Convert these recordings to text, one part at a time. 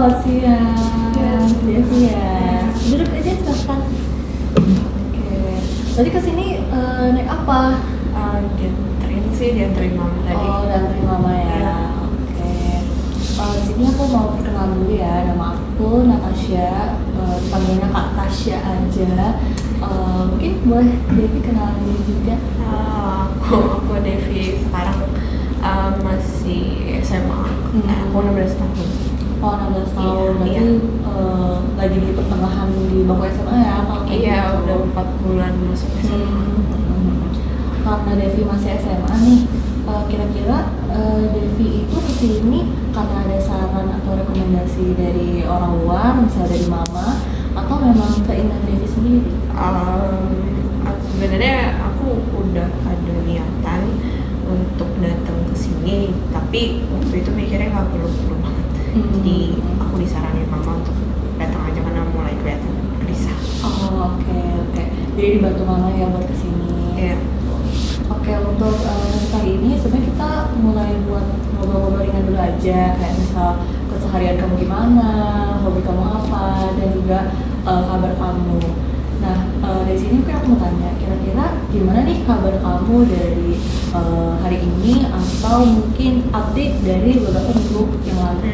selamat siang. Devi ya. Duduk aja silahkan. Oke. Tadi kesini naik apa? Dianterin mama tadi. Oh, dianterin mama ya. Iya. Oke. Di sini aku mau perkenalan dulu ya. Nama aku Natasha. Panggilnya Kak Tasya aja. Mungkin boleh Devi kenalan diri juga. Aku Devi sekarang masih SMA. Aku 16 tahun. Oh, 16 tahun. Berarti Iya. lagi di pertengahan di bangku SMA ya? Kalau kayak Iya, gitu. udah 4 bulan masuk SMA. Karena Devi masih SMA nih, kira-kira Devi itu kesini karena ada saran atau rekomendasi dari orang luar, misalnya dari mama, atau memang keinginan Devi sendiri? Sebenarnya aku udah ada niatan untuk datang ke sini, tapi waktu itu mikirnya nggak perlu banget. Jadi aku disaranin mama untuk datang aja karena mulai kelihatan gelisah. Oh, oke. Jadi dibantu mama ya buat kesini. Iya. Oke, untuk kali ini sebenarnya kita mulai buat ngobrol-ngobrol ringan dulu aja, kayak misal keseharian kamu gimana, hobi kamu apa, dan juga kabar kamu. Nah, dari sini aku mau tanya, kira-kira gimana nih kabar kamu dari hari ini, atau mungkin update dari beberapa minggu yang lalu?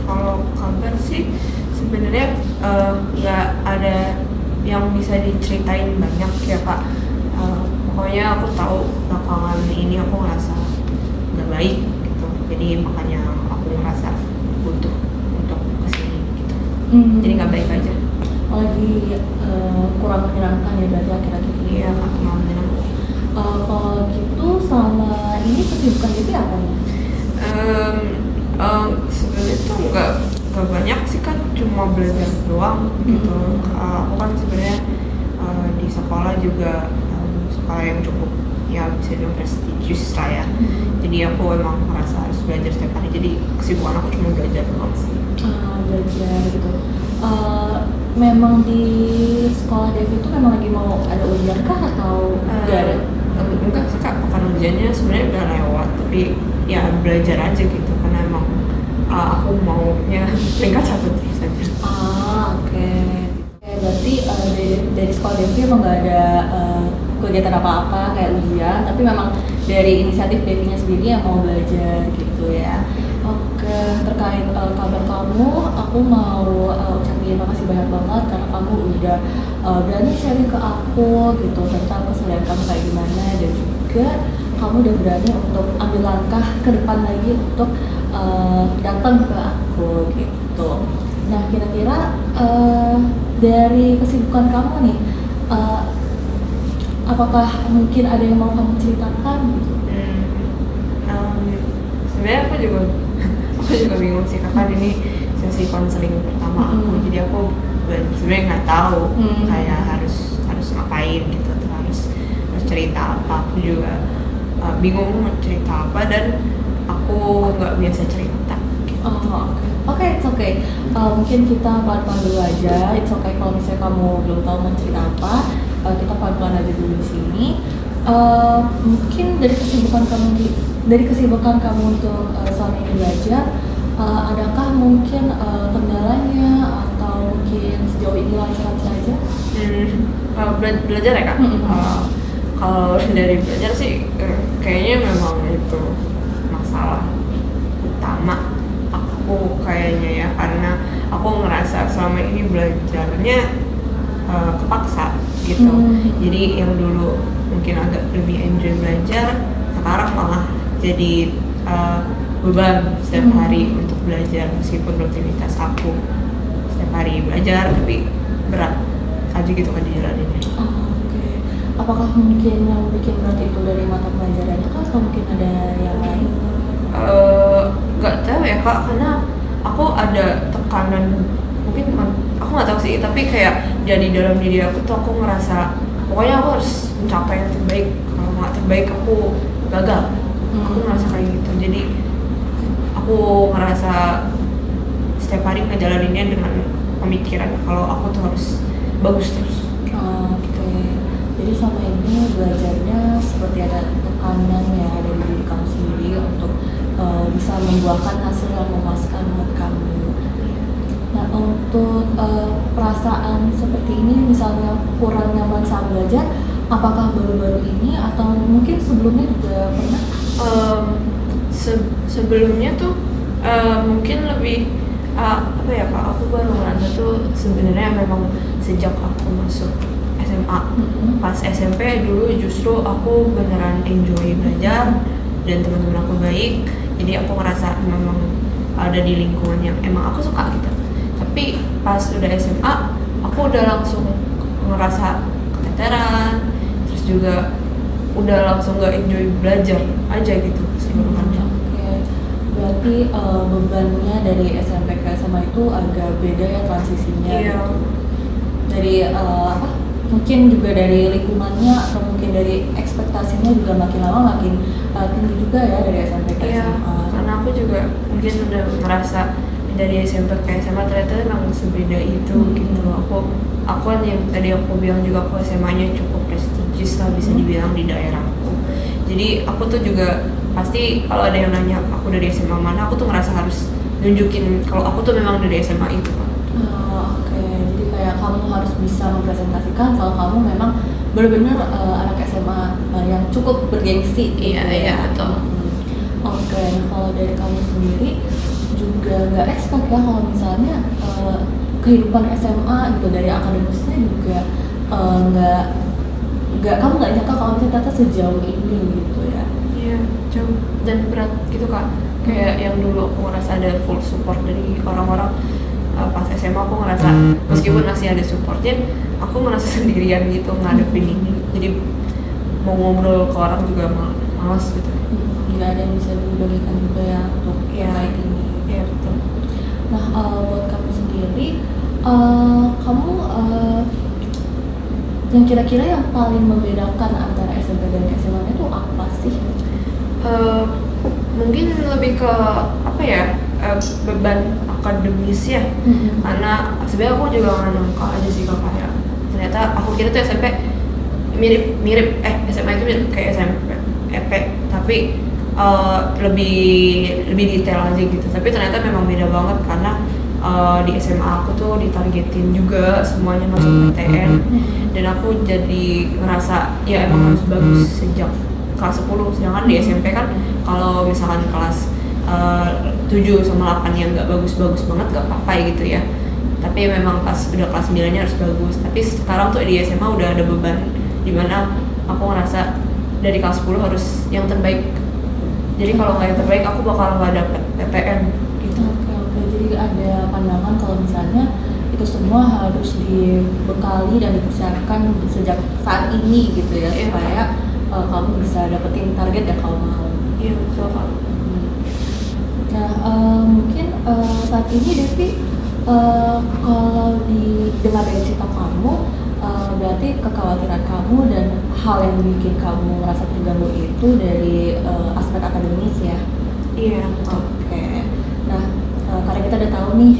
Kalau kabar sih sebenarnya nggak ada yang bisa diceritain banyak ya Kak. Pokoknya aku tahu belakangan ini aku ngerasa nggak baik gitu, jadi makanya aku ngerasa butuh untuk kesini gitu. Jadi nggak baik aja. Lagi kurang menyenangkan ya berarti akhir-akhir ini. Iya, aku mau menyenangkan. Kalau gitu sama ini kesibukan Devi apa nih? Sebenarnya tuh nggak banyak sih kan, cuma belajar doang gitu. Aku kan sebenarnya di sekolah juga sekolah yang cukup ya bisa dibilang prestisius lah ya. Jadi aku emang merasa harus belajar setiap hari. Jadi kesibukan aku cuma belajar doang sih. Belajar gitu. Memang di sekolah Devi itu memang lagi mau ada ujian kah atau nggak ada? Enggak sih Kak, bukan ujiannya sebenarnya udah lewat, tapi ya belajar aja gitu karena emang aku maunya peringkat 1 terus aja. Oke. Berarti dari sekolah Devi emang nggak ada kegiatan apa-apa kayak ujian, tapi memang dari inisiatif Devinya sendiri yang mau belajar gitu ya. Oke, terkait kabar kamu, aku mau ucapin makasih banyak banget karena kamu udah berani sharing ke aku gitu tentang keseharian kamu kayak gimana, dan juga kamu udah berani untuk ambil langkah ke depan lagi untuk datang ke aku gitu. Nah, kira-kira dari kesibukan kamu nih, apakah mungkin ada yang mau kamu ceritakan gitu? Sebenarnya aku juga bingung sih Kakak, ini sesi konseling pertama aku, jadi aku sebenarnya nggak tahu kayak harus ngapain gitu, harus cerita apa. Aku juga bingung mau cerita apa dan aku nggak biasa cerita gitu. Oke, it's okay. Mungkin kita pelan-pelan dulu aja. It's okay kalau misalnya kamu belum tahu mau cerita apa. Kita pelan-pelan aja dulu di sini. Mungkin dari kesibukan kamu untuk selama ini belajar, adakah mungkin kendalanya atau mungkin sejauh ini lancar-lancar aja? Kalau belajar ya Kak, kalau dari belajar sih kayaknya memang itu masalah utama aku kayaknya ya, karena aku ngerasa selama ini belajarnya kepaksa gitu. Jadi yang dulu mungkin agak lebih enjoy belajar, sekarang malah jadi beban setiap hari untuk belajar, meskipun rutinitas aku setiap hari belajar, tapi berat aja gitu kan dijalaninnya. Oke. Apakah mungkin yang bikin berat itu dari mata pelajarannya kah, atau mungkin ada yang lain? Nggak tahu ya Kak, karena aku ada tekanan, mungkin bukan, aku nggak tahu sih, tapi kayak jadi dalam diri aku tuh aku ngerasa pokoknya aku harus mencapai yang terbaik, kalau nggak terbaik aku gagal. Aku ngerasa kayak gitu, jadi aku ngerasa setiap hari ngejalaninnya dengan pemikiran kalau aku tuh harus bagus terus. Oke. Jadi sama ini belajarnya seperti ada tekanan ya dari diri kamu sendiri untuk bisa membuahkan hasil yang memuaskan buat kamu. Nah, untuk perasaan seperti ini, misalnya kurang nyaman saat belajar, apakah baru-baru ini atau mungkin sebelumnya juga pernah? Sebelumnya tuh mungkin lebih apa ya kak, aku baru ngerasa tuh sebenarnya memang sejak aku masuk SMA. Pas SMP dulu justru aku beneran enjoy belajar dan teman-teman aku baik, jadi aku ngerasa memang ada di lingkungan yang emang aku suka gitu. Tapi pas udah SMA aku udah langsung ngerasa keteteran, terus juga udah langsung gak enjoy belajar aja gitu keseluruhannya. Oke, berarti bebannya dari SMP ke SMA itu agak beda ya transisinya. Iya. Gitu. Dari apa? Mungkin juga dari lingkungannya atau mungkin dari ekspektasinya juga makin lama makin tinggi juga ya dari SMP ke Iya, SMA. karena aku juga mungkin udah merasa dari SMP ke SMA ternyata emang sebeda itu gitu. Aku yang tadi aku bilang juga aku SMA-nya cukup prestigious lah bisa dibilang di daerahku. Jadi aku tuh juga pasti kalau ada yang nanya aku dari SMA mana, aku tuh ngerasa harus nunjukin kalau aku tuh memang dari SMA itu kan. Oke, jadi kayak kamu harus bisa mempresentasikan kalau kamu memang benar-benar anak SMA yang cukup bergengsi. Iya, gitu ya. betul. Oke, nah kalau dari kamu sendiri juga nggak expect ya kalau misalnya kehidupan SMA gitu dari akademisnya juga kamu nggak nyangka kalau misalnya ternyata sejauh ini gitu ya. Iya, jauh dan berat gitu kak. Kayak yang dulu aku ngerasa ada full support dari orang-orang, pas SMA aku ngerasa meskipun masih ada supportnya, aku ngerasa sendirian gitu ngadepin ini. Jadi mau ngobrol ke orang juga malas gitu. Nggak ada yang bisa dibagikan juga ya untuk terkait ini. Iya betul. Nah, buat kamu sendiri, kamu yang kira-kira yang paling membedakan antara SMP dan SMA itu apa sih? Mungkin lebih ke apa ya, beban akademis ya. Karena sebenarnya aku juga nggak nyangka aja sih kakak ya, ternyata aku kira tuh SMP mirip SMA itu mirip kayak SMP tapi lebih detail aja gitu. Tapi ternyata memang beda banget karena di SMA aku tuh ditargetin juga semuanya masuk PTN dan aku jadi ngerasa ya emang harus bagus sejak kelas 10. Sedangkan di SMP kan kalau misalkan kelas 7 sama 8 yang nggak bagus-bagus banget nggak apa-apa gitu ya, tapi memang pas udah kelas 9 nya harus bagus. Tapi sekarang tuh di SMA udah ada beban dimana aku ngerasa dari kelas 10 harus yang terbaik, jadi kalau nggak yang terbaik aku bakal nggak dapet PTN gitu. Oke, jadi ada pandangan kalau misalnya itu semua harus dibekali dan dipersiapkan sejak saat ini gitu ya, supaya kamu bisa dapetin target yang kamu mau. Iya betul Kak. Nah, mungkin saat ini Devi, kalau dengar dari cerita kamu, berarti kekhawatiran kamu dan hal yang bikin kamu merasa terganggu itu dari aspek akademis ya? Iya. Oke. Nah, karena kita udah tahu nih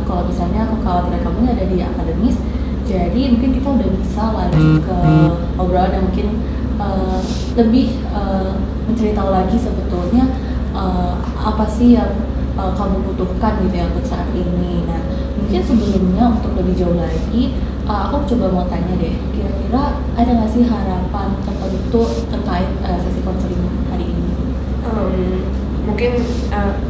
kalau misalnya kekhawatiran kamu ini ada di akademis, jadi mungkin kita udah bisa lagi ke obrolan yang mungkin lebih mencari tahu lagi sebetulnya apa sih yang kamu butuhkan gitu ya untuk saat ini. Nah, mungkin sebelumnya untuk lebih jauh lagi, aku coba mau tanya deh, kira-kira ada nggak sih harapan tertentu terkait sesi konseling hari ini? Mungkin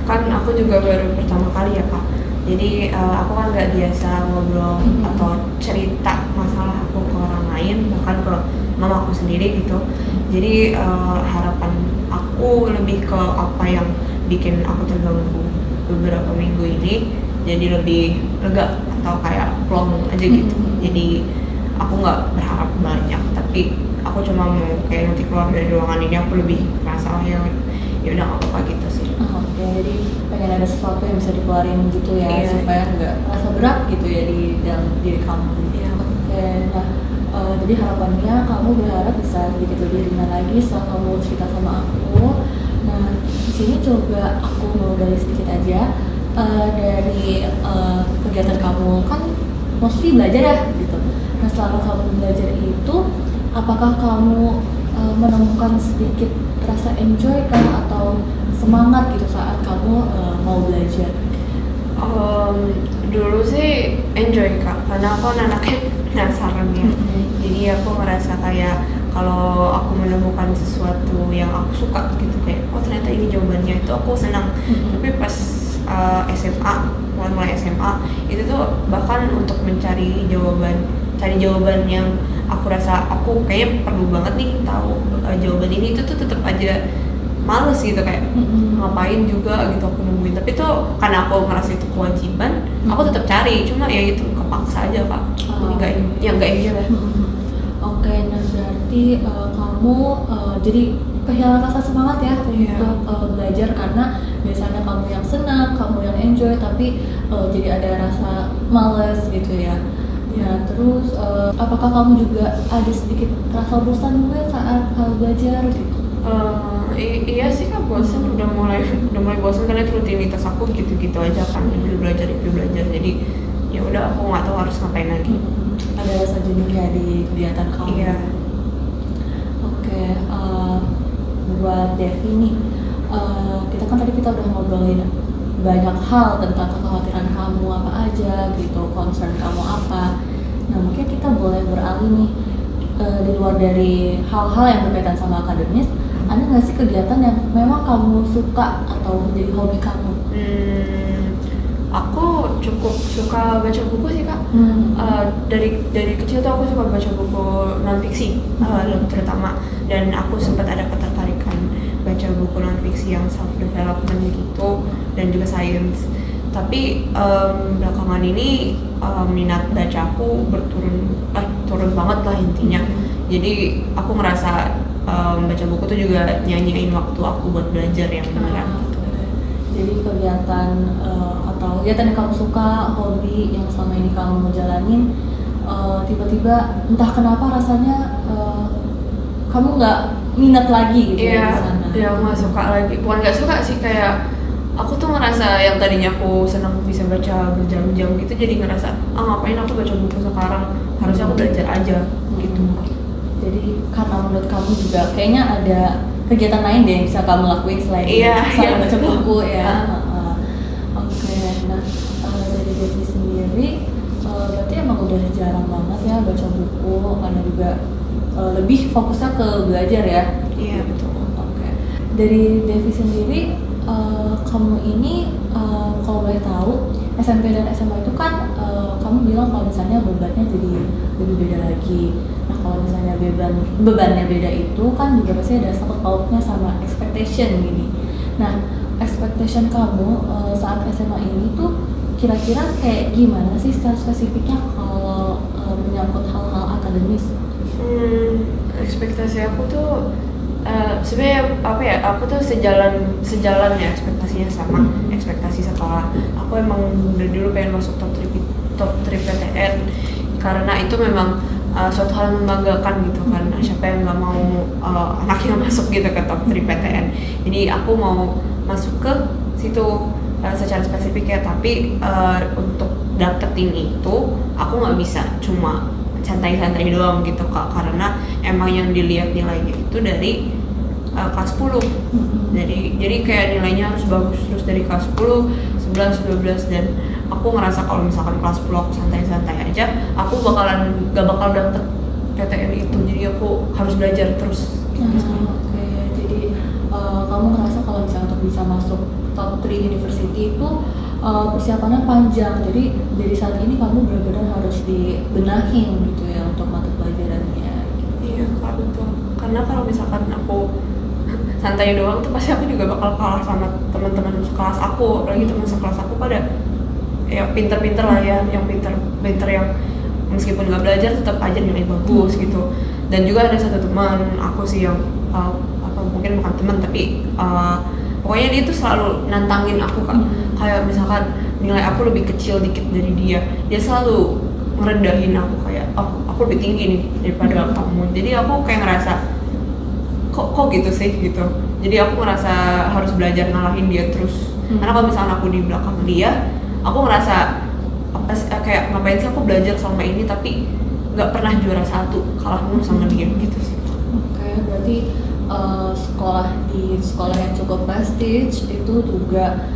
kan aku juga baru pertama kali ya Kak, jadi aku kan nggak biasa ngobrol atau cerita masalah aku ke orang lain, bahkan ke mama aku sendiri gitu. Jadi harapan aku lebih ke apa yang bikin aku terganggu beberapa minggu ini jadi lebih lega atau kayak plong aja gitu. Jadi aku nggak berharap banyak, tapi aku cuma mau kayak nanti keluar dari ruangan ini aku lebih merasa ya udah nggak apa-apa gitu sih. Oke, jadi pengen ada sesuatu yang bisa dikeluarin gitu ya, Iya. supaya nggak merasa berat gitu ya di dalam diri kamu. Iya. Oke, nah jadi harapannya kamu berharap bisa sedikit lebih ringan lagi setelah kamu cerita sama aku. Nah, di sini coba aku mau gali sedikit aja dari kegiatan kamu, kan mostly belajar ya gitu. Nah, selama kamu belajar itu, apakah kamu menemukan sedikit rasa enjoy kah atau semangat gitu saat kamu mau belajar? Dulu enjoy Kak, karena aku anaknya penasaran ya. Jadi aku ngerasa kayak kalau aku menemukan sesuatu yang aku suka gitu, kayak oh ternyata ini jawabannya, itu aku senang. Tapi pas SMA, mulai SMA itu tuh bahkan untuk mencari cari jawaban yang aku rasa aku kayaknya perlu banget nih tahu jawaban ini, itu tuh tetap aja males gitu, kayak ngapain juga gitu aku nungguin. Tapi tuh karena aku ngerasa itu kewajiban, aku tetap cari, cuma ya itu kepaksa aja Kak. Jadi nggak enjoy lah. Oke, nah berarti kamu jadi kehilangan rasa semangat ya untuk belajar, karena biasanya kamu yang senang, kamu yang enjoy, tapi jadi ada rasa males gitu ya. Nah terus apakah kamu juga ada sedikit rasa bosan juga saat belajar gitu? Iya sih Kak, bosan, udah mulai bosan karena itu rutinitas aku gitu-gitu aja kan, review belajar, jadi ya udah aku nggak tahu harus ngapain lagi. Ada rasa jenuh ya di kegiatan kamu. Iya. Oke, buat Devi nih, kita udah ngobrolin banyak hal tentang kekhawatiran kamu apa aja gitu, concern kamu apa. Nah mungkin kita boleh beralih nih di luar dari hal-hal yang berkaitan sama akademis, ada nggak sih kegiatan yang memang kamu suka atau menjadi hobi kamu? Aku cukup suka baca buku sih Kak. Dari kecil tuh aku suka baca buku non fiksi terutama, dan aku sempat ada ketertarikan baca buku non fiksi yang self development gitu dan juga science. Tapi belakangan ini minat baca aku turun banget lah intinya. Jadi aku ngerasa baca buku tuh juga nyanyiin waktu aku buat belajar yang beneran. Jadi kegiatan atau kegiatan yang kamu suka, hobi yang selama ini kamu jalanin, tiba-tiba entah kenapa rasanya kamu nggak minat lagi gitu di sana. Iya, aku nggak suka lagi. Bukan nggak suka sih, kayak aku tuh ngerasa yang tadinya aku senang bisa baca berjam-jam gitu, jadi ngerasa ngapain aku baca buku sekarang, harusnya aku belajar aja gitu. Jadi karena menurut kamu juga kayaknya ada kegiatan lain deh yang bisa kamu lakuin selain baca buku ya. Oke, nah dari Devi sendiri berarti emang udah jarang banget ya baca buku, karena juga lebih fokusnya ke belajar ya. Iya betul. Oke. Dari Devi sendiri, kamu ini kalau boleh tahu SMP dan SMA itu kan kamu bilang kalau misalnya bebannya jadi lebih beda lagi. Nah kalau misalnya bebannya beda itu kan juga pasti ada sangkut pautnya sama expectation gini. Nah expectation kamu saat SMA ini tuh kira-kira kayak gimana sih secara spesifiknya kalau menyangkut hal-hal akademis? Ekspektasi aku tuh sebenarnya apa ya, aku tuh sejalan ya ekspektasinya sama ekspektasi sekolah. Aku emang dari dulu pengen masuk top 3 PTN karena itu memang suatu hal yang membanggakan gitu kan. Siapa yang nggak mau anaknya masuk gitu ke top 3 PTN. Jadi aku mau masuk ke situ secara spesifik ya, tapi untuk dapetin itu aku nggak bisa cuma santai-santai doang gitu Kak, karena emang yang dilihat nilainya itu dari kelas 10. Jadi kayak nilainya harus bagus terus dari kelas 10, 11, 12, dan aku ngerasa kalau misalkan kelas 10 aku santai-santai aja, aku gak bakal dapet PTN itu. Jadi aku harus belajar terus. Oke, jadi kamu ngerasa kalau misalnya untuk bisa masuk top 3 university itu persiapannya panjang, jadi dari saat ini kamu benar-benar harus dibenahin gitu ya untuk mata pelajarannya. Iya Kak, betul. Karena kalau misalkan aku santai doang tuh pasti aku juga bakal kalah sama teman-teman sekelas aku, apalagi teman sekelas aku pada ya pinter-pinter lah ya, yang pinter yang meskipun nggak belajar tetap aja nilai bagus gitu. Dan juga ada satu teman aku sih yang mungkin bukan teman tapi pokoknya dia tuh selalu nantangin aku Kak. Kayak misalkan nilai aku lebih kecil dikit dari dia selalu merendahin aku, kayak aku lebih tinggi nih daripada kamu. Jadi aku kayak ngerasa kok gitu sih gitu. Jadi aku ngerasa harus belajar ngalahin dia terus. Karena kalau misalkan aku di belakang dia, aku ngerasa kayak ngapain sih aku belajar selama ini tapi nggak pernah juara 1, kalah mulu sama dia gitu sih. Oke, berarti sekolah yang cukup prestige itu juga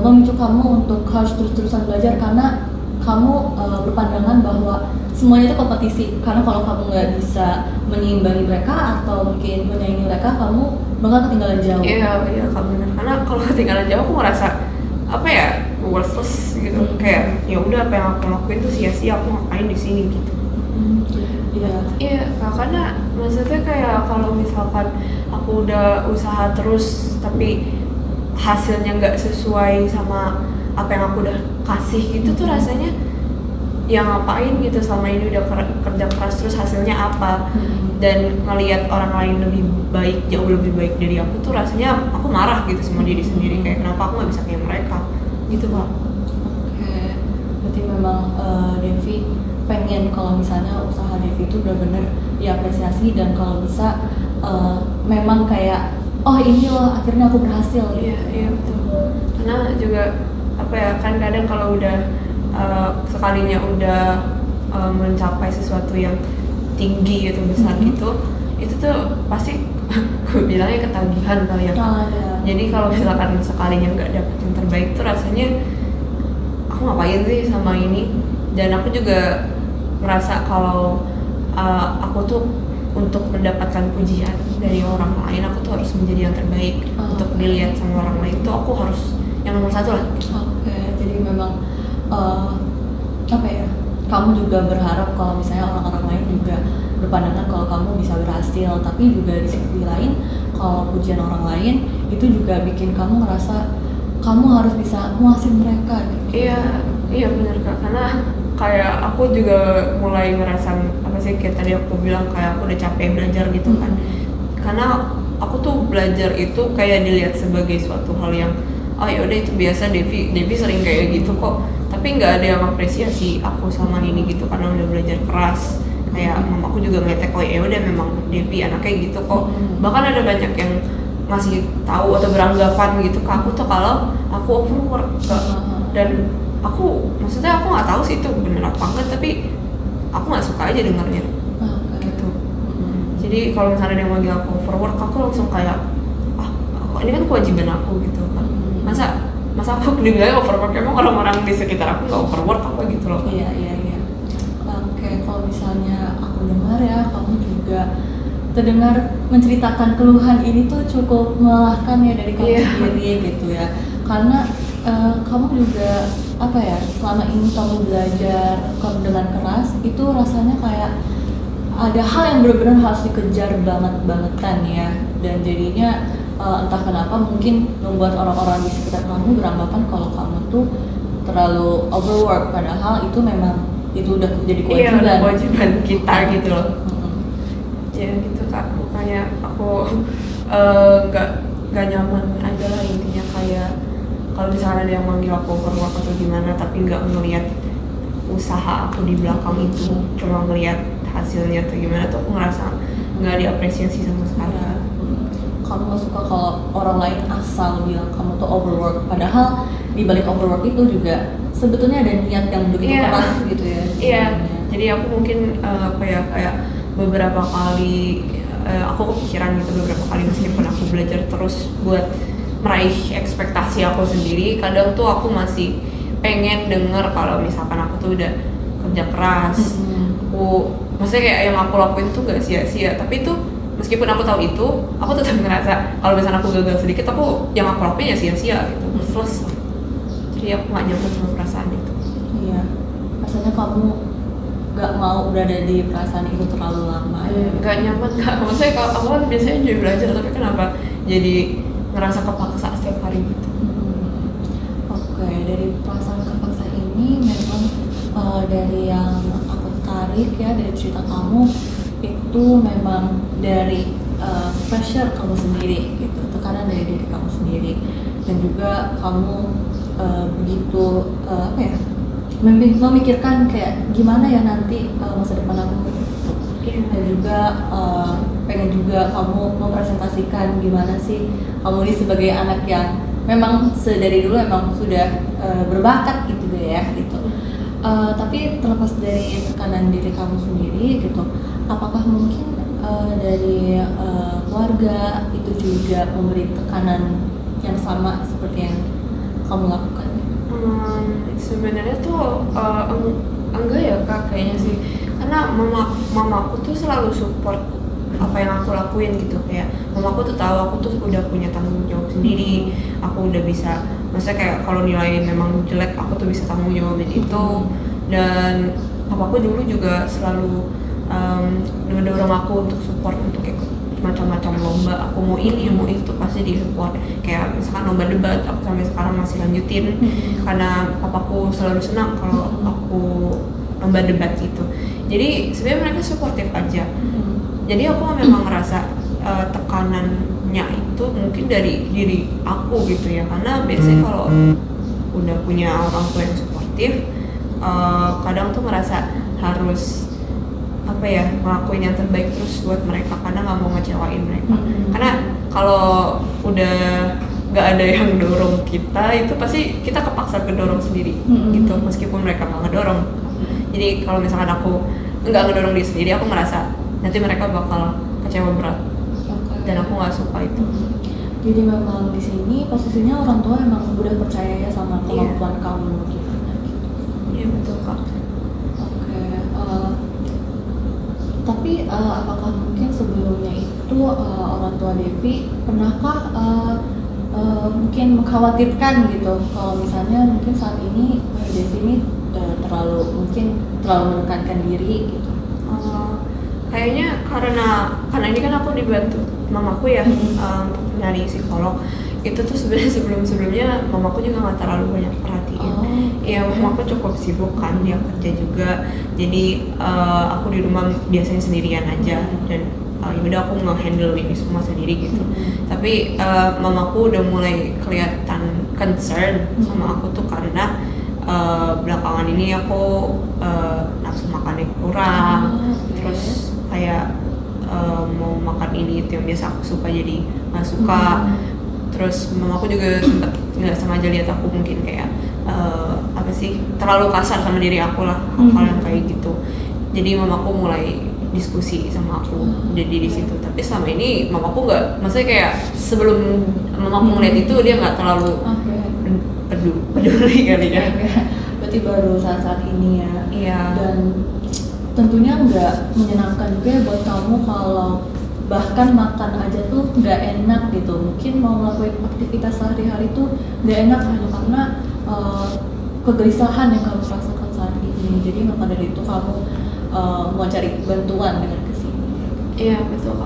memicu kamu untuk harus terus-terusan belajar, karena kamu berpandangan bahwa semuanya itu kompetisi, karena kalau kamu nggak bisa menyeimbangi mereka atau mungkin menyaingi mereka, kamu bakal ketinggalan jauh. Iya Kak, benar. Karena kalau ketinggalan jauh aku merasa apa ya, worthless gitu. Kayak ya udah, apa yang aku lakuin tuh sia-sia, aku ngapain di sini gitu. Iya Kak, karena maksudnya kayak kalau misalkan aku udah usaha terus tapi hasilnya nggak sesuai sama apa yang aku udah kasih gitu tuh rasanya ya ngapain gitu, selama ini udah kerja keras terus hasilnya apa. Dan ngelihat orang lain lebih baik, jauh lebih baik dari aku tuh rasanya aku marah gitu sama diri sendiri, kayak kenapa aku nggak bisa kayak mereka gitu Pak. Oke, berarti memang Devi pengen kalau misalnya usaha Devi itu benar-benar diapresiasi, dan kalau bisa memang kayak oh ini loh akhirnya aku berhasil. Iya betul. Karena juga apa ya, kan kadang kalau udah sekalinya udah mencapai sesuatu yang tinggi gitu, besar gitu, itu tuh pasti gue bilangnya ketagihan kali ya. Jadi kalau misalkan sekalinya nggak dapet yang terbaik tuh rasanya aku ngapain sih sama ini. Dan aku juga merasa kalau aku tuh untuk mendapatkan pujian dari orang lain, aku tuh harus menjadi yang terbaik. Untuk dilihat sama orang lain tuh aku harus yang nomor 1 lah. Oke, jadi memang apa ya, kamu juga berharap kalau misalnya orang-orang lain juga berpandangan kalau kamu bisa berhasil, tapi juga di sisi lain kalau pujian orang lain itu juga bikin kamu ngerasa kamu harus bisa muasin mereka gitu. Iya benar Kak, karena kayak aku juga mulai ngerasa apa sih, kayak tadi aku bilang kayak aku udah capek belajar gitu kan. Karena aku tuh belajar itu kayak dilihat sebagai suatu hal yang oh ya udah itu biasa, Devi sering kayak gitu kok, tapi nggak ada yang apresiasi aku sama ini gitu, karena udah belajar keras. Kayak mamaku juga ngetek, oh ya udah memang Devi anaknya gitu kok. Bahkan ada banyak yang masih tahu atau beranggapan gitu ke aku tuh kalau aku overwork. Dan aku maksudnya aku nggak tahu sih itu bener apa enggak, tapi aku nggak suka aja dengarnya gitu. Jadi kalau misalnya ada yang manggil aku overwork, aku langsung kayak ini kan kewajiban aku gitu kan. Masa aku dibilang overwork, emang orang-orang di sekitar aku nggak overwork apa gitu loh. Iya. Oke, kalau misalnya aku dengar ya, kamu juga terdengar menceritakan keluhan ini tuh cukup melelahkan ya dari kamu sendiri gitu ya. Karena kamu juga apa ya, selama ini kamu belajar kamu dengan keras itu rasanya kayak ada hal yang benar-benar harus dikejar banget-bangetan ya, dan jadinya entah kenapa mungkin membuat orang-orang di sekitar kamu beranggapan kalau kamu tuh terlalu overwork, padahal itu memang itu udah jadi kewajiban. Iya, kewajiban kita gitu loh. Ya gitu Kak, makanya aku nggak nyaman aja lah intinya. Kayak kalau misalnya ada yang manggil aku overwork atau gimana tapi nggak ngelihat usaha aku di belakang itu, cuma ngelihat hasilnya atau gimana tuh aku ngerasa nggak diapresiasi sama sekali. Kamu gak suka kalau orang lain asal bilang kamu tuh overwork, padahal di balik overwork itu juga sebetulnya ada niat yang begitu keras gitu ya. Iya, jadi aku mungkin kayak beberapa kali aku kepikiran gitu, beberapa kali meskipun aku belajar terus buat meraih ekspektasi aku sendiri, kadang tuh aku masih pengen denger kalau misalkan aku tuh udah kerja keras. Maksudnya kayak yang aku lakuin tuh gak sia-sia, tapi tuh meskipun aku tahu itu, aku tetap ngerasa kalau misalnya aku gagal sedikit, aku yang aku lakuin ya sia-sia gitu, worthless. Jadi aku gak nyaman sama perasaan itu. Iya, rasanya kamu gak mau berada di perasaan itu terlalu lama. Gak nyaman Kak, maksudnya kalau aku kan biasanya jadi belajar, tapi kenapa jadi ngerasa kepaksa setiap hari gitu. Oke, dari perasaan kepaksa ini memang dari yang aku tarik ya dari cerita kamu itu memang dari pressure kamu sendiri gitu, tekanan dari diri kamu sendiri, dan juga kamu begitu apa ya, memikirkan kayak gimana ya nanti masa depan aku gitu. Dan juga pengen juga kamu mempresentasikan gimana sih kamu ini sebagai anak yang memang dari dulu emang sudah berbakat gitu deh ya gitu. Tapi terlepas dari tekanan diri kamu sendiri gitu, apakah mungkin dari keluarga itu juga memberi tekanan yang sama seperti yang kamu lakukan? Sebenarnya tuh enggak ya kak, kayaknya sih, karena mamaku tuh selalu support apa yang aku lakuin gitu. Kayak mamaku tuh tahu aku tuh udah punya tanggung jawab sendiri, aku udah bisa, maksudnya kayak kalau nilai memang jelek aku tuh bisa tanggung jawabin itu. Dan papaku dulu juga selalu mendorong aku untuk support untuk ikut macam-macam lomba, aku mau ini mau itu pasti di support. Kayak misalkan lomba debat aku sampai sekarang masih lanjutin karena papaku selalu senang kalau aku lomba debat gitu. Jadi sebenarnya mereka suportif aja. Jadi aku memang ngerasa tekanannya itu mungkin dari diri aku gitu ya, karena biasanya kalau udah punya orang tua yang suportif, kadang tuh ngerasa harus apa ya, ngelakuin yang terbaik terus buat mereka karena nggak mau ngecewain mereka. Karena kalau udah nggak ada yang dorong kita, itu pasti kita kepaksa kedorong sendiri gitu, meskipun mereka nggak ngedorong. Jadi kalau misalkan aku nggak ngedorong diri sendiri, aku merasa nanti mereka bakal kecewa berat. Dan aku nggak suka itu. Jadi memang di sini posisinya orang tua emang udah percaya ya sama kemampuan kamu gitu. Iya betul kak. Tapi apakah mungkin sebelumnya itu orang tua Devi pernahkah mungkin mengkhawatirkan gitu kalau misalnya mungkin saat ini Devi ini terlalu menekankan diri gitu? Kayaknya karena ini kan aku dibantu mamaku ya untuk nyari psikolog. Itu tuh sebenarnya sebelumnya mamaku juga nggak terlalu banyak perhatiin. Ya mamaku cukup sibuk kan, dia kerja juga. Jadi aku di rumah biasanya sendirian aja, dan ya udah aku nge-handle ini semua sendiri gitu. Tapi mamaku udah mulai kelihatan concern sama aku tuh karena belakangan ini aku nafsu makannya kurang, terus kayak mau makan ini itu yang biasa aku suka jadi nggak suka. Terus mamaku juga sempat nggak sengaja lihat aku mungkin kayak apa sih, terlalu kasar sama diri aku lah, hal yang kayak gitu. Jadi mamaku mulai diskusi sama aku jadi di situ. Tapi selama ini mamaku nggak, maksudnya kayak sebelum mamaku ngeliat itu dia nggak terlalu peduli kali ya. Berarti baru saat-saat ini ya. Iya. Dan tentunya nggak menyenangkan juga ya buat kamu kalau bahkan makan aja tuh nggak enak gitu. Mungkin mau ngelakuin aktivitas sehari-hari tuh nggak enak hanya karena kegelisahan yang kamu rasakan saat ini. Jadi maka dari itu kamu mau cari bantuan dengan kesini. Iya betul,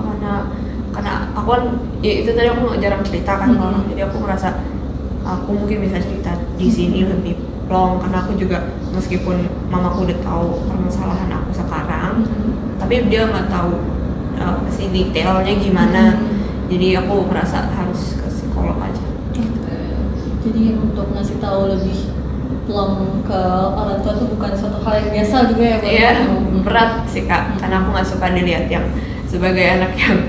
karena aku kan ya itu tadi aku jarang cerita kan kalau jadi aku ngerasa aku mungkin bisa cerita di sini lebih plong, karena aku juga meskipun mamaku udah tahu permasalahan aku sekarang, tapi dia nggak tahu sih detailnya gimana. Jadi aku merasa harus ke psikolog aja. Jadi untuk ngasih tahu lebih plong ke orang tua itu bukan suatu hal yang biasa juga ya buat kamu. Berat sih kak, karena aku nggak suka dilihat yang sebagai anak yang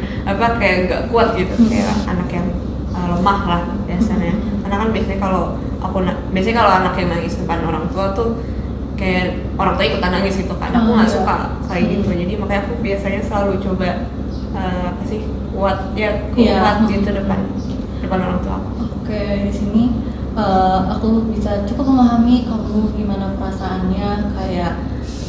kayak nggak kuat gitu, kayak anak yang lemah lah biasanya. Karena kan biasanya kalau anak yang nangis depan orang tua tuh kayak orang tua ikutan nangis gitu kan. Aku nggak suka kayak gitu, jadi makanya aku biasanya selalu coba kuat gitu depan orang tua aku. Oke, di sini aku bisa cukup memahami kamu gimana perasaannya, kayak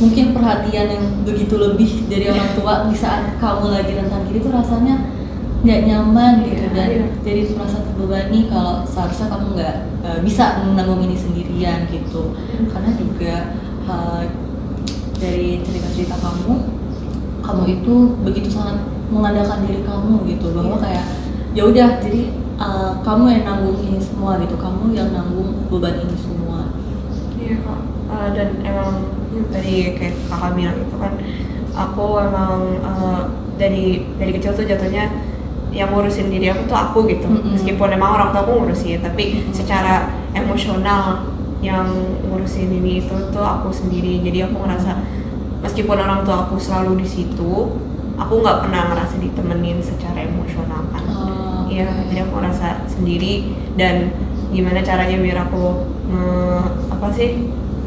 mungkin perhatian yang begitu lebih dari orang tua di saat kamu lagi rentang diri tuh rasanya nggak nyaman gitu, dan jadi merasa terbebani kalau seharusnya kamu nggak bisa menanggung ini sendirian gitu. Karena juga dari cerita-cerita kamu itu begitu sangat mengandalkan diri kamu gitu, bahwa kayak ya udah jadi kamu yang nanggung ini semua gitu, kamu yang nanggung beban ini semua. Iya kak, dan emang tadi kayak kakak bilang itu kan, aku emang dari kecil tuh jatuhnya yang ngurusin diri aku tuh aku gitu. Meskipun emang orang tua aku ngurusin, tapi secara emosional yang ngurusin ini itu tuh aku sendiri. Jadi aku ngerasa meskipun orang tua aku selalu di situ, aku nggak pernah ngerasa ditemenin secara emosional kan. Iya, jadi aku ngerasa sendiri, dan gimana caranya biar aku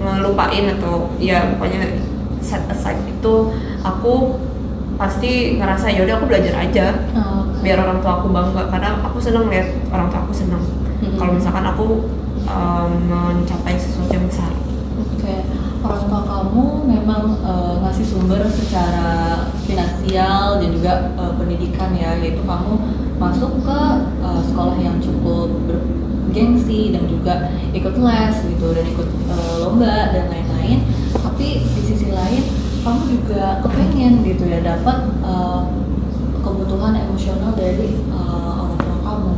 ngelupain atau ya pokoknya set aside itu, aku pasti ngerasa ya udah aku belajar aja biar orang tua aku bangga, karena aku seneng lihat orang tua aku seneng. Kalau misalkan aku mencapai sesuatu yang besar. Oke, orang tua kamu memang ngasih sumber secara finansial dan juga pendidikan ya, yaitu kamu masuk ke sekolah yang cukup bergengsi dan juga ikut les gitu dan ikut lomba dan lain-lain. Tapi di sisi lain kamu juga kepengen gitu ya dapat kebutuhan emosional dari orang tua kamu.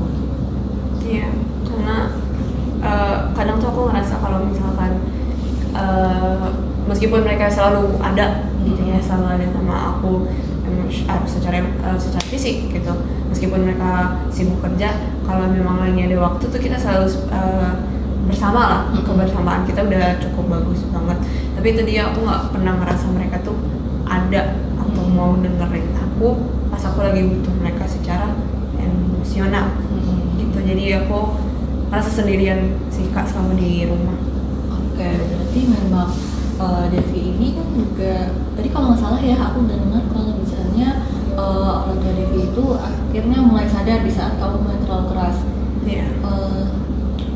Iya, karena kadang tuh aku ngerasa kalau misalkan meskipun mereka selalu ada gitu ya, selalu ada sama aku secara fisik gitu, meskipun mereka sibuk kerja, kalau memang lagi ada waktu tuh kita selalu bersama lah, kebersamaan kita udah cukup bagus banget. Tapi itu dia, aku nggak pernah ngerasa mereka tuh ada atau mau dengerin aku pas aku lagi butuh mereka secara emosional gitu. Jadi aku merasa sendirian sih Kak selama di rumah. Oke, berarti memang Devi ini kan juga tadi kalau nggak salah ya aku dengar kalau misalnya orang tua Devi itu akhirnya mulai sadar di saat kamu mulai terlalu keras. Iya.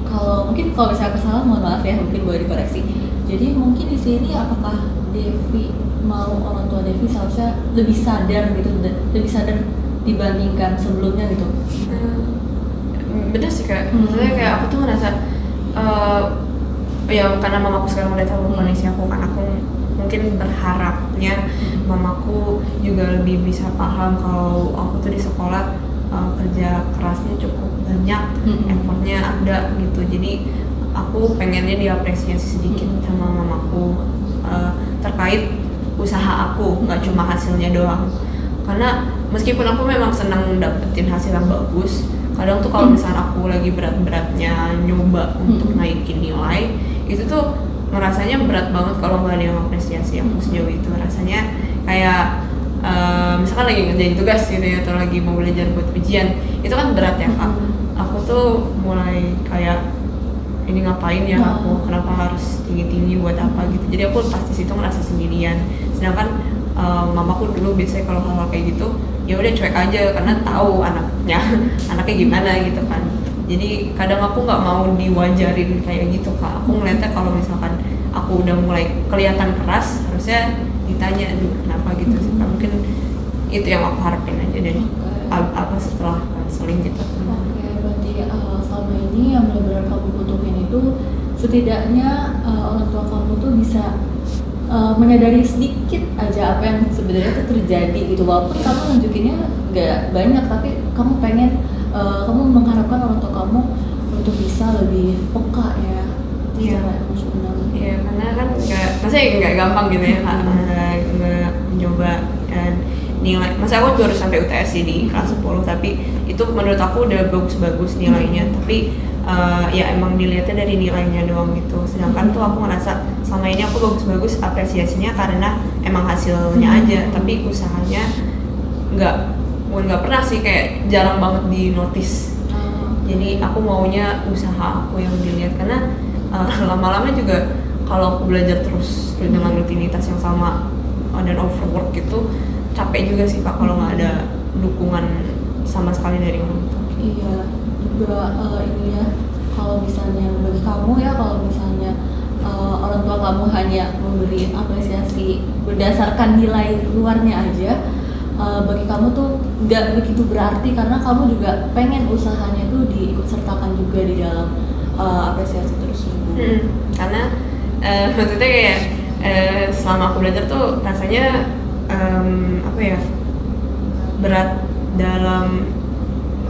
Kalau misalnya aku salah mohon maaf ya, mungkin boleh dikoreksi. Jadi mungkin di sini apakah Devi mau orang tua Devi seharusnya lebih sadar gitu, lebih sadar dibandingkan sebelumnya gitu? Bener sih Kak, maksudnya kayak aku tuh ngerasa ya karena mamaku sekarang udah tahu kondisi aku, kan aku mungkin berharapnya mamaku juga lebih bisa paham kalau aku tuh di sekolah kerja kerasnya cukup banyak, effortnya ada gitu. Jadi aku pengennya diapresiasi sedikit sama mamaku terkait usaha aku, nggak cuma hasilnya doang. Karena meskipun aku memang senang dapetin hasil yang bagus, kadang tuh kalau misalnya aku lagi berat-beratnya nyoba untuk naikin nilai, itu tuh ngerasanya berat banget kalau nggak ada yang apresiasi aku sejauh itu. Rasanya kayak misalkan lagi ngerjain tugas gitu ya, atau lagi mau belajar buat ujian, itu kan berat ya Kak. Aku tuh mulai kayak ini ngapain ya aku, kenapa harus tinggi-tinggi buat apa gitu. Jadi aku pasti situ ngerasa sendirian. Sedangkan mamaku dulu biasanya kalau hal kayak gitu ya udah cuek aja karena tahu anaknya gimana gitu kan. Jadi kadang aku nggak mau diwajarin kayak gitu Kak. Aku ngeliatnya kalau misalkan aku udah mulai kelihatan keras, harusnya ditanya aduh kenapa gitu sih Kak. Mungkin itu yang aku harapin aja dari apa setelah counseling gitu. Oke, berarti selama ini yang benar-benar kamu butuhin itu setidaknya orang tua kamu tuh bisa menyadari sedikit aja apa yang sebenarnya itu terjadi gitu, walaupun kamu nunjukinnya nggak banyak, tapi kamu pengen kamu mengharapkan orang tua kamu untuk bisa lebih peka ya secara emosional. Iya, karena kan maksudnya nggak gampang gitu ya Kak, mencoba nilai. Masa aku baru sampai UTS sih di kelas 10, tapi itu menurut aku udah bagus-bagus nilainya, tapi ya emang dilihatnya dari nilainya doang gitu. Sedangkan tuh aku ngerasa selama ini aku bagus-bagus apresiasinya karena emang hasilnya aja, tapi usahanya nggak pernah sih, kayak jarang banget di notice. Jadi aku maunya usaha aku yang dilihat, karena lama-lama juga kalau aku belajar terus dengan rutinitas yang sama dan overwork gitu, capek juga sih Kak kalau nggak ada dukungan sama sekali dari orang tua. Iya, juga ini ya, kalau misalnya bagi kamu ya, kalau misalnya orang tua kamu hanya memberi apresiasi berdasarkan nilai luarnya aja, bagi kamu tuh nggak begitu berarti, karena kamu juga pengen usahanya tuh diikut sertakan juga di dalam apresiasi tersebut. Karena maksudnya kayak selama aku belajar tuh rasanya apa ya, berat dalam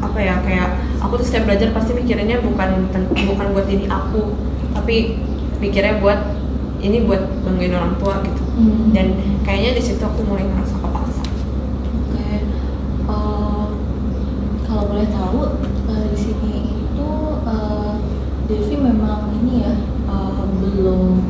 apa ya, kayak aku tuh setiap belajar pasti mikirinnya bukan buat diri aku, tapi mikirnya buat banggain orang tua gitu. Dan kayaknya di situ aku mulai ngerasa kepaksa. Oke, kalau boleh tahu di sini itu Devi memang ini ya belum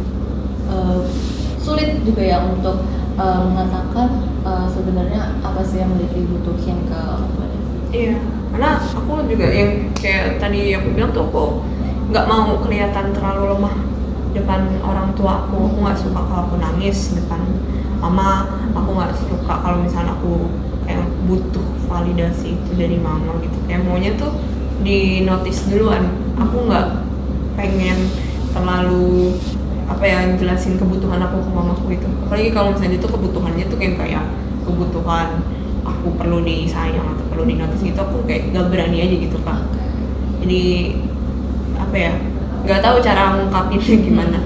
sulit juga ya untuk mengatakan sebenarnya apa sih yang Devi butuhin ke orang tua Devi. Iya, karena aku juga yang kayak tadi aku bilang tuh, aku nggak mau kelihatan terlalu lemah depan orang tua aku. Aku nggak suka kalau aku nangis depan mama. Aku nggak suka kalau misalnya aku kayak butuh validasi itu dari mama gitu. Kayak maunya tuh di notice duluan. Aku nggak pengen terlalu apa ya jelasin kebutuhan aku ke mamaku gitu. Apalagi kalau misalnya itu kebutuhannya tuh kayak kebutuhan aku perlu disayang atau perlu dinotis gitu, aku kayak gak berani aja gitu Kak. Jadi apa ya, nggak tahu cara ngungkapinnya gimana.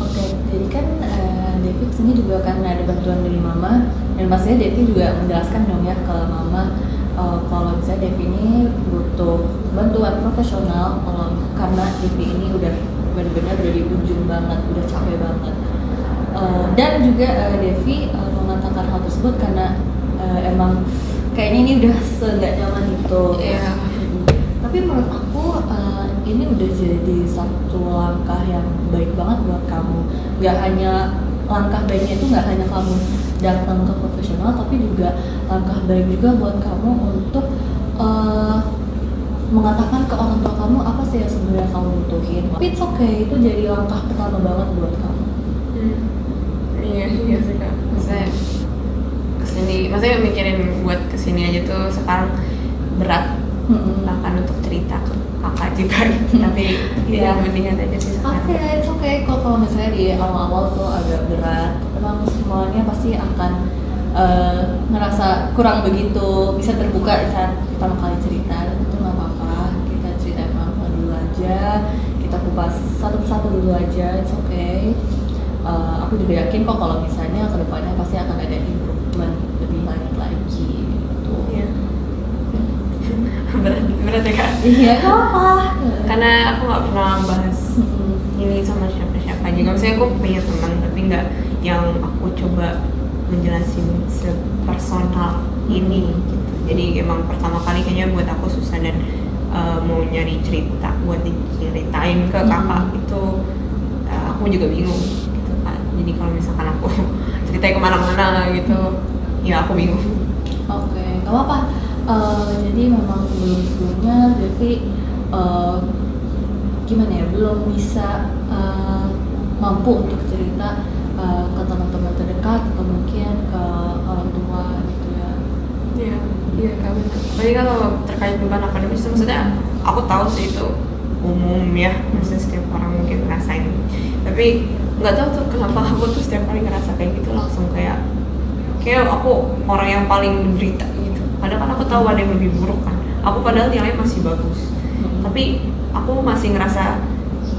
Oke, jadi kan Devi kesini juga karena ada bantuan dari mama, dan pastinya Devi juga menjelaskan dong ya ke mama kalau misalnya Devi ini butuh bantuan profesional karena Devi ini udah benar-benar udah di ujung banget, udah capek banget. Dan juga Devi mengatakan hal tersebut karena emang kayaknya ini udah seenggak nyaman itu. Iya. Tapi menurut aku ini udah jadi satu langkah yang baik banget buat kamu. Gak hanya langkah baiknya itu gak hanya kamu datang ke profesional, tapi juga langkah baik juga buat kamu untuk mengatakan ke orang tua kamu apa sih yang sebenarnya kamu butuhin. Tapi it's okay, itu jadi langkah pertama banget buat kamu. Iya sih Kak. Maksudnya kesini, maksudnya mikirin buat kesini aja tuh sekarang berat. Bahkan untuk cerita ke kakak juga. Tapi ya mendingan aja sih sekarang. Oke, it's okay kok kalau misalnya di awal-awal tuh agak berat. Emang semuanya pasti akan ngerasa kurang begitu bisa terbuka saat pertama kali cerita. Itu nggak apa-apa, kita cerita apa dulu aja, kita kupas satu persatu dulu aja, it's okay. Aku juga yakin kok kalau misalnya kedepannya pasti akan ada improvement lebih banyak lagi gitu. Iya. berat ya Kak? Iya, gak apa. Karena aku nggak pernah bahas ini sama siapa-siapa juga. Maksudnya aku punya teman, tapi nggak yang aku coba menjelasin sepersonal ini gitu. Jadi emang pertama kali kayaknya buat aku susah, dan mau nyari cerita buat diceritain ke kakak itu aku juga bingung gitu kan. Jadi kalau misalkan aku ceritain kemana-mana gitu, ya aku bingung. Oke, gak apa-apa. Jadi memang sebelumnya Devi gimana ya, belum bisa mampu untuk cerita ke teman-teman terdekat atau mungkin ke orang tua gitu ya. Iya Kak, benar. Jadi kalau terkait beban akademis, maksudnya aku tahu sih itu umum ya, maksudnya setiap orang mungkin ngerasain. Tapi nggak tahu tuh kenapa aku tuh setiap kali ngerasa kayak gitu langsung kayak aku orang yang paling menderita gitu. Padahal kan aku tahu ada yang lebih buruk kan. Aku padahal nilainya masih bagus, tapi aku masih ngerasa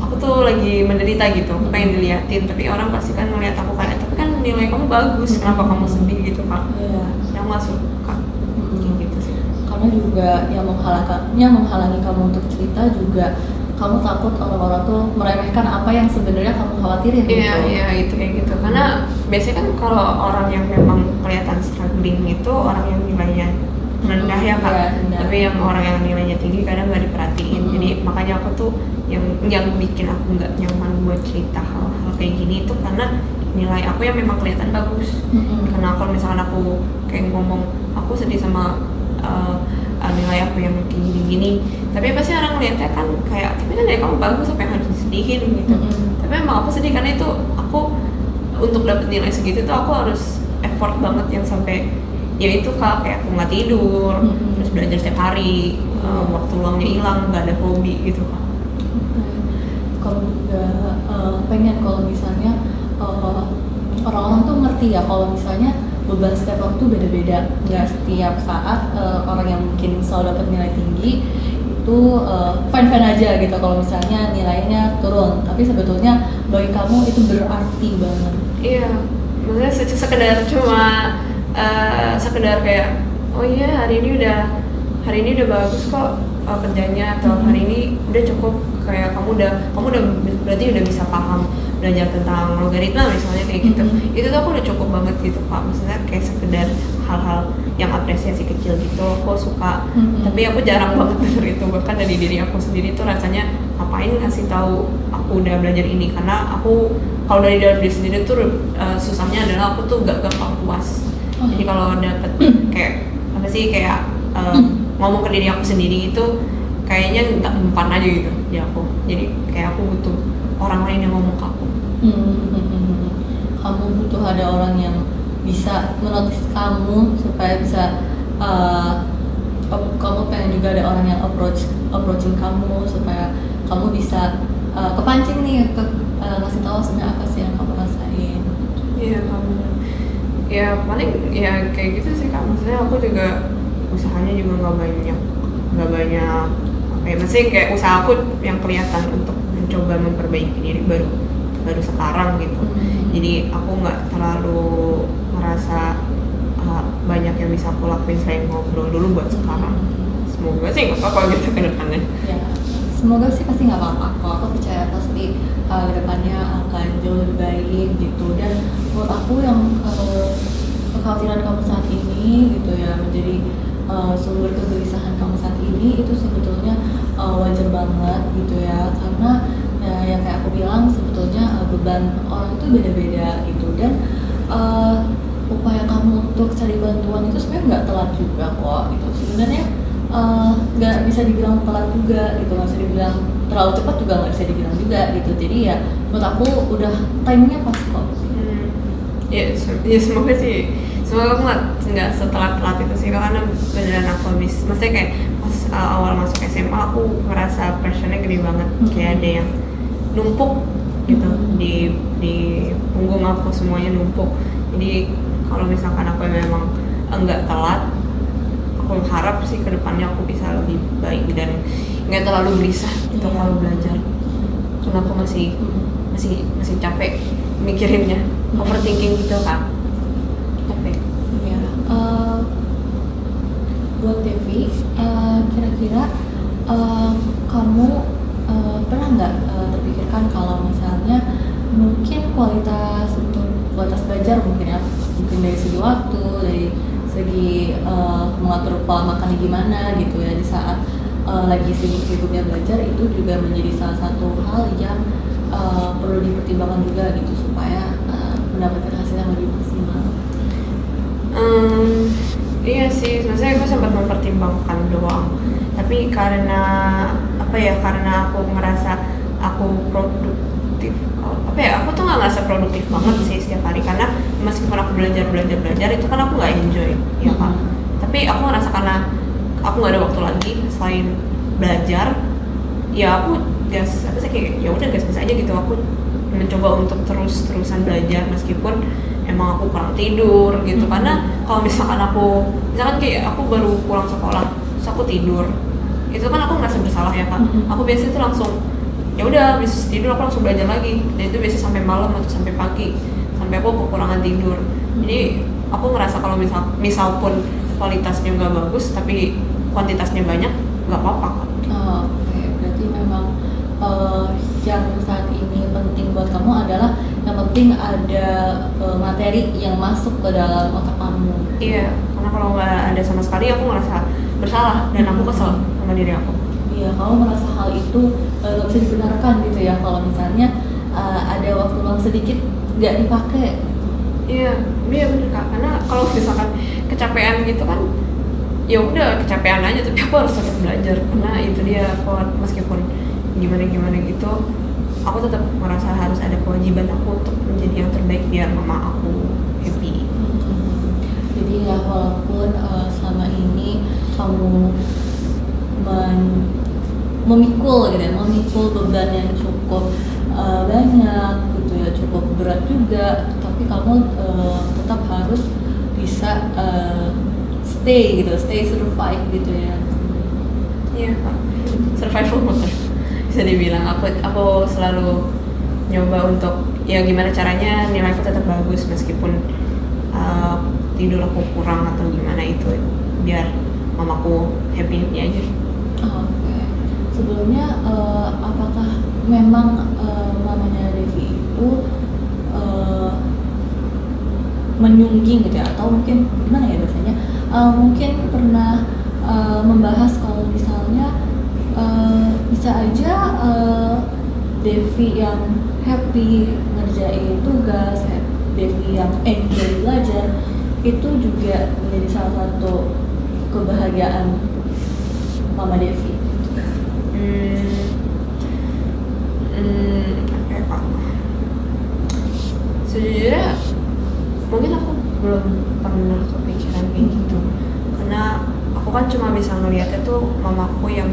aku tuh lagi menderita gitu. Aku pengen diliatin, tapi orang pasti kan ngeliat aku kayak, tapi kan nilai kamu bagus, kenapa kamu sedih gitu Kak? Iya. Yang nggak suka gitu sih. Karena juga yang menghalangi kamu untuk cerita juga kamu takut orang-orang tuh meremehkan apa yang sebenarnya kamu khawatirin gitu. Iya itu kayak gitu. Karena biasanya kan kalau orang yang memang kelihatan struggling itu orang yang nilainya rendah ya Kak. Iya, Tapi yang orang yang nilainya tinggi kadang nggak diperhatiin. Jadi makanya aku tuh yang bikin aku nggak nyaman buat cerita hal-hal kayak gini itu karena nilai aku yang memang kelihatan bagus. Karena kalau misalkan aku kayak ngomong aku sedih sama nilai aku yang kayak gini-gini, tapi pasti orang ngeliatnya kan kayak, tapi kan nilai kamu bagus, apa yang harus disedihin gitu. Tapi emang aku sedih karena itu aku untuk dapet nilai segitu tuh aku harus effort banget yang sampai ya itu Kak, kayak aku nggak tidur, terus belajar setiap hari, waktu luangnya hilang, nggak ada hobi gitu Kak. Kalau juga pengen kalau misalnya orang-orang tuh ngerti ya kalau misalnya beban setiap orang tuh beda-beda, nggak setiap saat orang yang mungkin selalu dapat nilai tinggi itu fine-fine aja gitu kalau misalnya nilainya turun, tapi sebetulnya bagi kamu itu berarti banget. Iya, maksudnya sekedar cuma sekedar kayak oh iya hari ini udah bagus kok kerjanya, atau hari ini udah cukup, kayak kamu udah berarti udah bisa paham belajar tentang logaritma misalnya kayak gitu. Itu tuh aku udah cukup banget gitu Pak. Maksudnya kayak sekedar hal-hal yang apresiasi kecil gitu aku suka. Tapi aku jarang banget denger itu, bahkan dari diri aku sendiri tuh rasanya ngapain ngasih tahu aku udah belajar ini, karena aku kalau dari dalam diri sendiri tuh susahnya adalah aku tuh gak gampang puas. Jadi kalau dapet kayak apa sih kayak ngomong ke diri aku sendiri itu kayaknya nggak mempan aja gitu di aku. Jadi kayak aku butuh orang lain yang ngomong ke aku. Kamu butuh ada orang yang bisa menotis kamu supaya bisa kamu pengen juga ada orang yang approaching kamu supaya kamu bisa kepancing nih untuk ngasih tahu sebenarnya apa sih yang kamu rasain. Iya kamu. Ya paling ya kayak gitu sih Kak. Maksudnya aku juga usahanya juga nggak banyak apa ya, maksudnya kayak usaha aku yang kelihatan untuk mencoba memperbaiki diri baru sekarang gitu. Jadi aku nggak terlalu merasa banyak yang bisa aku lakuin selain ngobrol dulu buat sekarang. Semoga sih nggak apa-apa gitu ke depannya. Ya, semoga sih pasti nggak apa-apa kok. Aku percaya pasti kedepannya akan jauh lebih baik gitu. Dan menurut aku yang kekhawatiran kamu saat ini gitu ya menjadi sumber kegelisahan kamu saat ini itu sebetulnya wajar banget gitu ya, karena ya, yang kayak aku bilang sebetulnya beban orang itu beda-beda gitu. Dan upaya kamu untuk cari bantuan itu sebenarnya nggak telat juga kok gitu. Sebenarnya nggak bisa dibilang telat juga gitu, nggak bisa dibilang terlalu cepat juga nggak bisa dibilang juga gitu. Jadi ya menurut aku udah timingnya pas kok. Ya semoga sih, semoga aku nggak setelat-telat itu sih, karena beneran aku habis, maksudnya kayak pas awal masuk SMA aku ngerasa pressure-nya gede banget, kayak ada yang numpuk gitu di punggung aku, semuanya numpuk. Jadi kalau misalkan aku memang enggak telat, aku harap sih kedepannya aku bisa lebih baik dan nggak terlalu gelisah gitu kalau belajar, karena aku masih capek mikirinnya, overthinking gitu kan. Capek. Ya, buat Devi, kira-kira kamu pernah nggak terpikirkan kalau misalnya mungkin kualitas belajar mungkin ya, mungkin dari segi waktu, dari segi mengatur pola makannya gimana gitu ya di saat lagi sibuk-sibuknya belajar, itu juga menjadi salah satu hal yang perlu dipertimbangkan juga gitu supaya mendapatkan hasil yang lebih maksimal. Iya sih, sebenarnya aku sempat mempertimbangkan doang, tapi karena aku merasa aku produktif, aku tuh nggak ngerasa produktif banget sih setiap hari, karena meskipun aku belajar itu kan aku nggak enjoy ya kan. Tapi aku ngerasa karena aku nggak ada waktu lagi selain belajar, ya aku gas aja gitu. Aku mencoba untuk terusan belajar meskipun emang aku kurang tidur gitu. Karena kalau misalkan kayak aku baru pulang sekolah terus aku tidur, itu kan aku ngerasa bersalah ya kan. Aku biasanya tuh langsung ya udah habis tidur aku langsung belajar lagi, dan itu biasanya sampai malam atau sampai pagi, sampai aku kekurangan tidur. Jadi aku ngerasa kalau misal pun kualitasnya nggak bagus tapi kuantitasnya banyak, nggak apa-apa kan. Oke, berarti memang yang saat ini penting buat kamu adalah yang penting ada materi yang masuk ke dalam otak kamu. Iya, karena kalau nggak ada sama sekali aku ngerasa bersalah dan aku kesel sama diri aku. Iya, kamu merasa hal itu nggak bisa dibenarkan gitu ya kalau misalnya ada waktu luang sedikit nggak dipakai. Iya bener Kak, karena kalau misalkan kecapean gitu kan, ya udah kecapean aja, tapi aku harus tetap belajar karena itu dia, meskipun gimana gitu aku tetap merasa harus ada kewajiban aku untuk menjadi yang terbaik biar mama aku happy. Jadi ya walaupun selama ini kamu memikul beban yang cukup banyak gitu ya, cukup berat juga, tapi kamu tetap harus bisa stay survive gitu ya. Iya Kak, survival mode bisa dibilang. Aku selalu nyoba untuk ya gimana caranya nilaiku tetap bagus meskipun tidur aku kurang atau gimana, itu biar mamaku happy aja. Oke. Sebelumnya apakah memang mamanya Devi itu menyungging gitu ya, atau mungkin gimana ya biasanya, mungkin pernah membahas kalau misalnya bisa aja Devi yang happy ngerjain tugas, Devi yang enjoy belajar, itu juga menjadi salah satu kebahagiaan Mama Devi. Oke Pak, sejujurnya mungkin aku belum pernah kepikiran kayak gitu, karena aku kan cuma bisa ngeliatnya tuh mamaku yang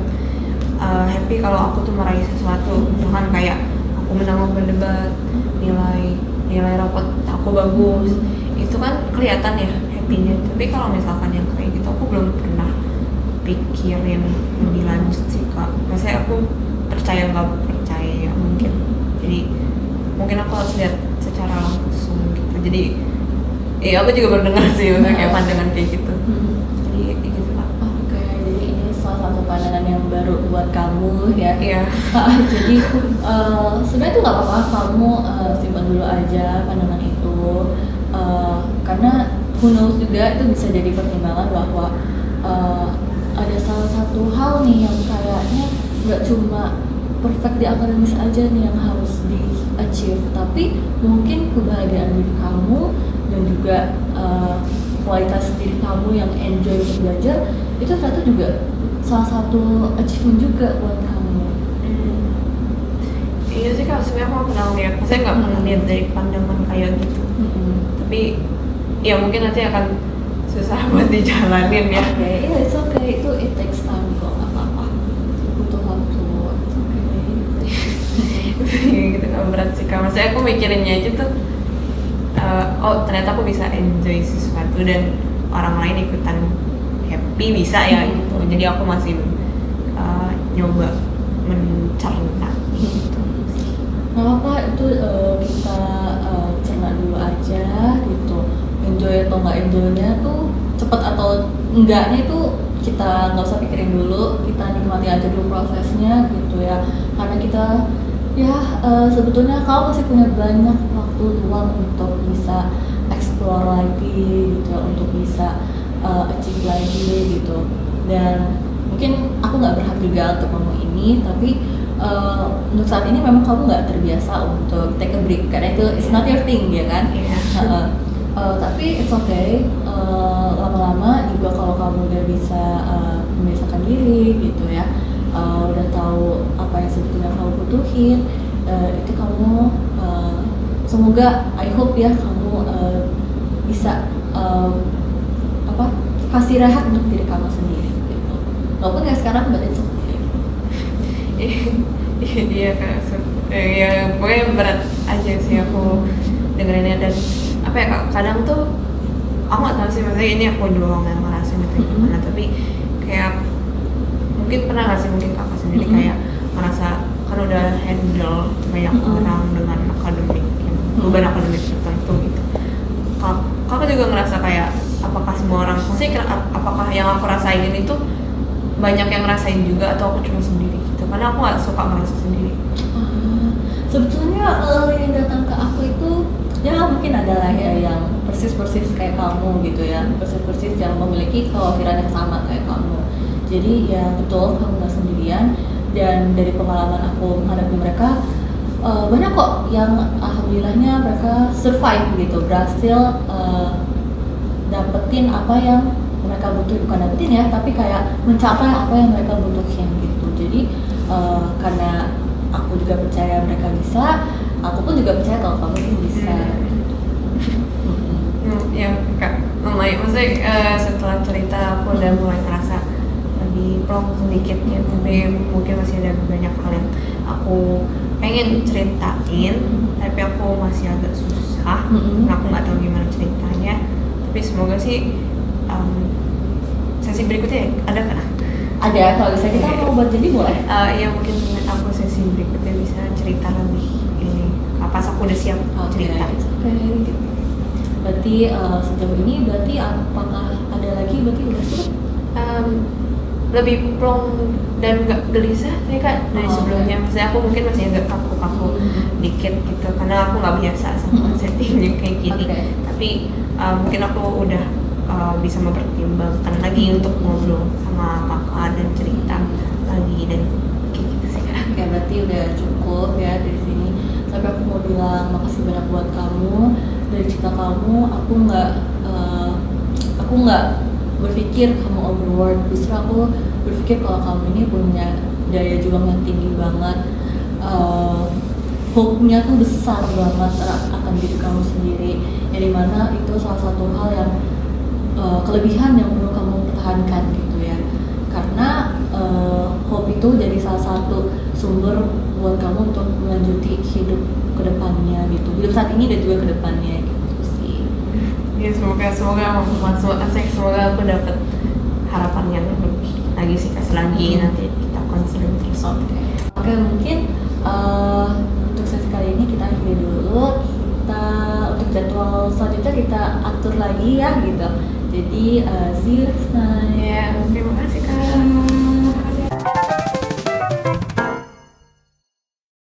happy kalau aku tuh meraih sesuatu, misalkan kayak aku menang lomba debat, nilai rapot aku bagus, itu kan kelihatan ya happy-nya. Tapi kalau misalkan yang kayak gitu aku belum pernah pikirin lebih lanjut sih Kak. Maksudnya aku percaya nggak percaya ya mungkin, jadi mungkin aku harus lihat secara langsung gitu. Jadi aku juga baru dengar sih maksudnya kayak pandangan kayak gitu. Jadi gitu Kak. Oke, jadi ini salah satu pandangan yang baru buat kamu ya. Iya. Jadi sebenarnya tuh nggak apa-apa kamu simpan dulu aja pandangan itu, karena who knows juga itu bisa jadi pertimbangan bahwa ada salah satu hal nih yang kayaknya nggak cuma perfect di akademis aja nih yang harus di achieve, tapi mungkin kebahagiaan diri kamu dan juga kualitas diri kamu yang enjoy untuk belajar itu ternyata juga salah satu achievement juga buat kamu. Iya sih Kak, sebenarnya aku pernah lihat, maksudnya nggak pernah lihat dari pandangan kayak gitu. Tapi ya mungkin nanti akan susah buat dijalanin ya. Oke, iya it's okay, itu it takes time kok, nggak apa-apa, butuh waktu, it's okay. Gitu kan berat sih Kak, maksudnya aku mikirinnya aja tuh oh ternyata aku bisa enjoy sesuatu dan orang lain ikutan happy bisa ya gitu. Jadi aku masih nyoba mencerna gitu. Nggak apa-apa, itu kita cerna dulu aja gitu. Enjoy atau nggak enjoynya tuh cepet atau enggaknya itu kita nggak usah pikirin dulu, kita nikmati aja dulu prosesnya gitu ya. Karena kita ya sebetulnya kamu masih punya banyak waktu luang untuk bisa explore lagi gitu, untuk bisa achieve lagi gitu. Dan mungkin aku nggak berhak juga untuk ngomong ini, tapi untuk saat ini memang kamu nggak terbiasa untuk take a break karena itu it's not your thing ya kan. Tapi it's okay, lama-lama juga kalau kamu udah bisa membiasakan diri gitu ya, udah tahu apa yang sebetulnya kamu butuhin, itu kamu semoga I hope ya kamu bisa kasih rehat untuk diri kamu sendiri gitu. Walaupun nggak sekarang, but it's okay. Iya Kak, ya pokoknya berat aja sih aku dengerinnya. Dan apa ya Kak, kadang tuh aku nggak tahu sih, maksudnya ini aku doang yang ngerasain atau gimana, tapi kayak mungkin pernah nggak sih mungkin Kakak sendiri kayak merasa kan udah handle banyak orang dengan akademik beban akademik tertentu gitu, Kakak juga ngerasa kayak apakah semua orang, maksudnya apakah yang aku rasain ini tuh banyak yang ngerasain juga atau aku cuma sendiri gitu, karena aku nggak suka ngerasa sendiri. Sebetulnya yang datang ke aku itu ya mungkin adalah ya yang persis kayak kamu gitu ya, persis yang memiliki kekhawatiran yang sama kayak kamu. Jadi ya betul, kamu nggak sendirian, dan dari pengalaman aku menghadapi mereka banyak kok yang alhamdulillahnya mereka survive gitu, berhasil dapetin apa yang mereka butuhin, bukan dapetin ya, tapi kayak mencapai apa yang mereka butuhin gitu. Jadi karena aku juga percaya mereka bisa, aku pun juga percaya kalau kamu pun bisa. Ya Kak, maksudnya setelah cerita aku udah mulai ngerasa lebih plong sedikit ya, tapi mungkin masih ada banyak hal yang aku pengen ceritain, tapi aku masih agak susah, aku nggak tahu gimana ceritanya. Tapi semoga sih sesi berikutnya ada kan? Ada, kalau bisa kita mau buat jadi boleh. Ya mungkin aku sesi berikutnya bisa cerita lebih ini pas aku udah siap cerita. Oke. Berarti sejauh ini berarti apakah ada lagi, berarti udah cukup? Lebih plong dan nggak gelisah nih Kak dari sebelumnya. Maksudnya aku mungkin masih agak kaku-kaku dikit gitu karena aku nggak biasa sama settingnya kayak gini. Tapi mungkin aku udah bisa mempertimbangkan lagi untuk ngobrol sama kakak dan cerita lagi dan kayak gitu sih Kak. Oke, berarti udah cukup ya dari sini. Tapi aku mau bilang makasih banyak buat kamu. Dari cerita kamu, aku nggak berpikir kamu overwork. Justru aku berpikir kalau kamu ini punya daya juang yang tinggi banget, hope-nya tuh besar banget akan diri kamu sendiri, yang dimana itu salah satu hal yang kelebihan yang perlu kamu pertahankan gitu ya. Karena hope itu jadi salah satu sumber buat kamu untuk melanjuti hidup kedepannya gitu, hidup saat ini dan juga kedepannya gitu sih. Ya semoga masuk asik, semoga aku dapat harapan yang lebih lagi sih selagi nanti kita konseling terus. Oke, mungkin untuk sesi kali ini kita akhiri dulu. Kita untuk jadwal selanjutnya kita atur lagi ya gitu. Jadi see you next time. Ya, terima kasih Kak.